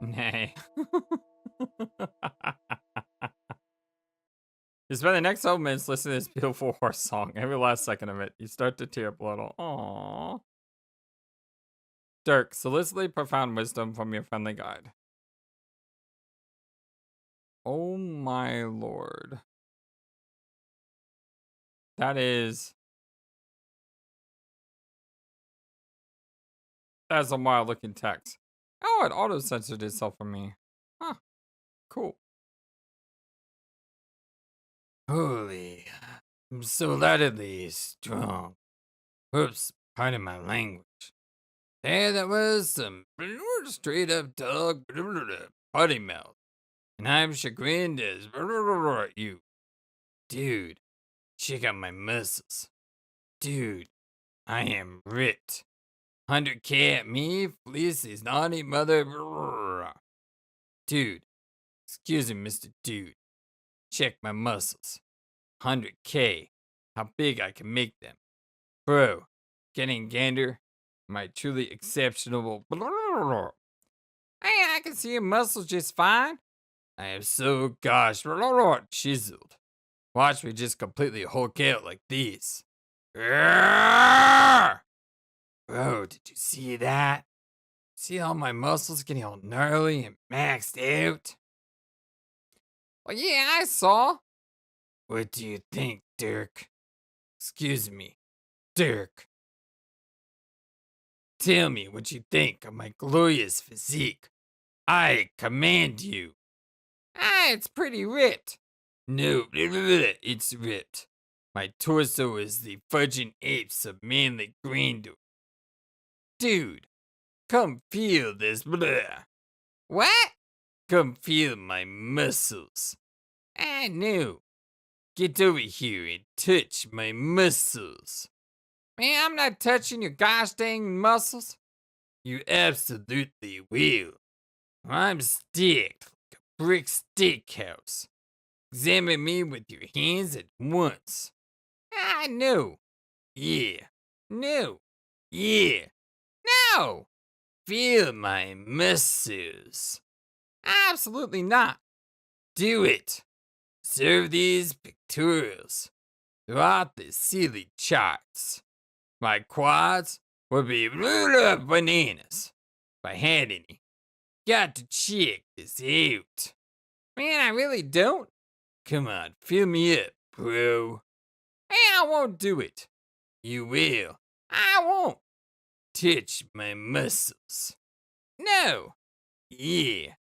Nay. You spend the next 12 minutes listening to this beautiful horse song. Every last second of it. You start to tear up a little. Aww. Dirk, solicitly profound wisdom from your friendly guide. Oh my lord. That is... That's a wild looking text. Oh, it auto-censored itself for me. Huh, cool. Holy, I'm so loudly strong. Whoops, pardon my language. There that was some straight up dog potty mouth. And I'm chagrined as you. Dude, check out my muscles. Dude, I am ripped. 100K at me, fleece his naughty mother. Dude, excuse me, Mr. Dude. Check my muscles. 100K. How big I can make them. Bro, getting gander. My truly exceptional. Hey, I can see your muscles just fine. I am so gosh chiseled. Watch me just completely hulk out like these. Bro, did you see that? See all my muscles getting all gnarly and maxed out? Well, yeah, I saw. What do you think, Dirk? Excuse me, Dirk. Tell me what you think of my glorious physique. I command you. Ah, it's pretty ripped. No, it's ripped. My torso is the fudging apes of manly grandeur. Dude, come feel this. What? Come feel my muscles. I know. Get over here and touch my muscles. Man, I'm not touching your gosh dang muscles. You absolutely will. I'm sticked like a brick steakhouse. Examine me with your hands at once. I know. Yeah. No. Yeah. No. Feel my muscles. Absolutely not. Do it. Serve these pictorials throughout the silly charts. My quads would be bananas if I had any. Got to check this out. Man, I really don't. Come on, fill me up, bro. Man, I won't do it. You will. I won't. Touch my muscles. No. Yeah.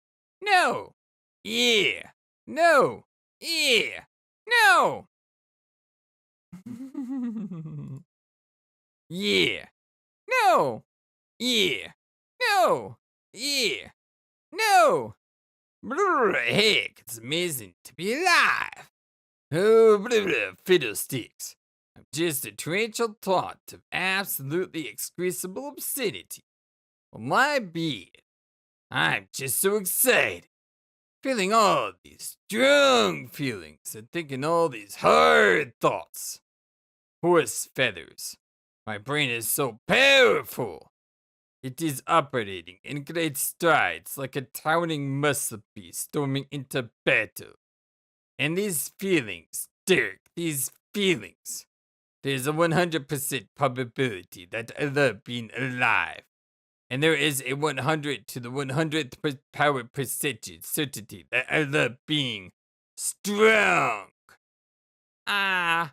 No. Yeah. No. Yeah. No. Yeah. No. Yeah. No. Yeah. No. Heck, it's amazing to be alive. Oh, fiddlesticks. I'm just a torrential thought of absolutely excusable obscenity. Well, my be it. I'm just so excited. Feeling all these strong feelings and thinking all these hard thoughts. Horse feathers. My brain is so powerful. It is operating in great strides like a towering muscle beast storming into battle. And these feelings, Dirk, these feelings, there's a 100% probability that I love being alive. And there is a 100 to the 100th power percentage certainty that I love being strong. Wow?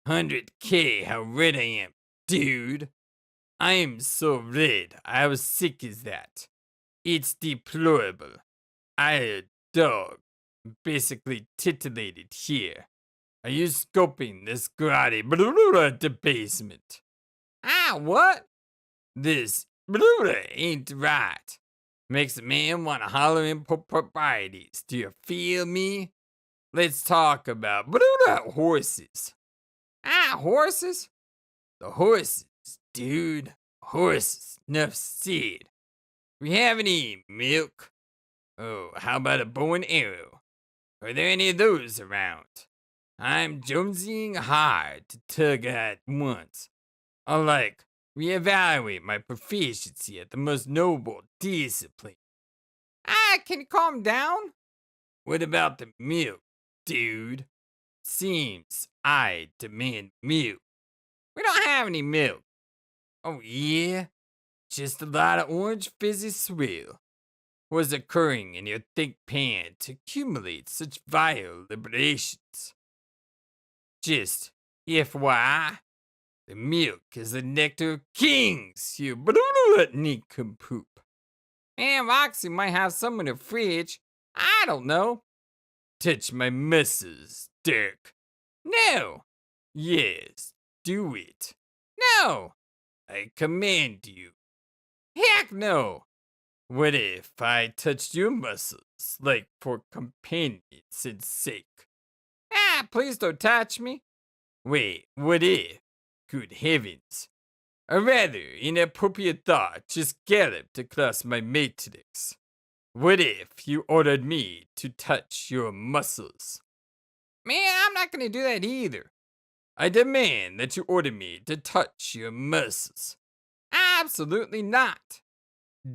100K, how red I am, dude. I am so red, I was sick as that. It's deplorable. I a dog, basically titillated here. Are you scoping this grotty debasement? What? This ain't right. Makes a man want to holler in proprieties. Do you feel me? Let's talk about horses. Horses? The horses, dude. Horses. Enough said. We have any milk? Oh, how about a bow and arrow? Are there any of those around? I'm jonesying hard to tug at once. I'll reevaluate my proficiency at the most noble discipline. Can you calm down? What about the milk, dude? Seems I demand milk. We don't have any milk. Oh, yeah? Just a lot of orange fizzy swill. What's occurring in your think pan to accumulate such vile liberations? Just FYI, the milk is the nectar of kings, you nincompoop. And Roxy might have some in the fridge. I don't know. Touch my muscles, Dirk. No. Yes, do it. No. I command you. Heck no. What if I touched your muscles, like for companion's sake? Ah, please don't touch me. Wait, what if? Good heavens. A rather inappropriate thought just galloped across my matrix. What if you ordered me to touch your muscles? Man, I'm not gonna do that either. I demand that you order me to touch your muscles. Absolutely not.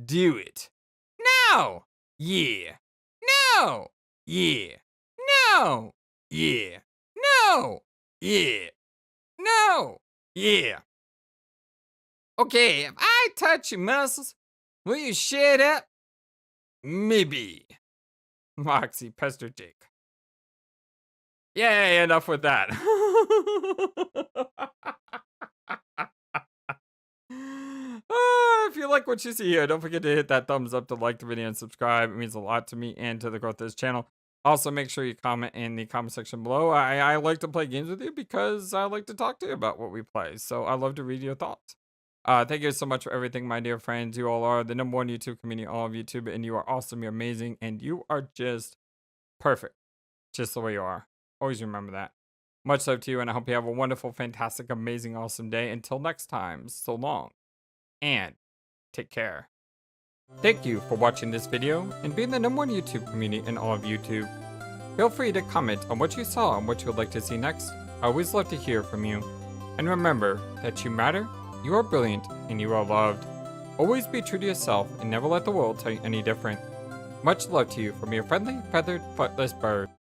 Do it. No. Yeah. No. Yeah. No. Yeah. No. Yeah. No. Yeah. Okay, if I touch your muscles, will you shut up? Maybe. Moxie Pester Jake. Yay, enough with that. If you like what you see here, don't forget to hit that thumbs up to like the video and subscribe. It means a lot to me and to the growth of this channel. Also, make sure you comment in the comment section below. I like to play games with you because I like to talk to you about what we play. So I love to read your thoughts. Thank you so much for everything, my dear friends. You all are the #1 YouTube community, all of YouTube, and you are awesome. You're amazing, and you are just perfect, just the way you are. Always remember that. Much love to you, and I hope you have a wonderful, fantastic, amazing, awesome day. Until next time, so long, and take care. Thank you for watching this video and being the #1 YouTube community in all of YouTube. Feel free to comment on what you saw and what you would like to see next. I always love to hear from you. And remember that you matter, you are brilliant, and you are loved. Always be true to yourself and never let the world tell you any different. Much love to you from your friendly, feathered, flightless bird.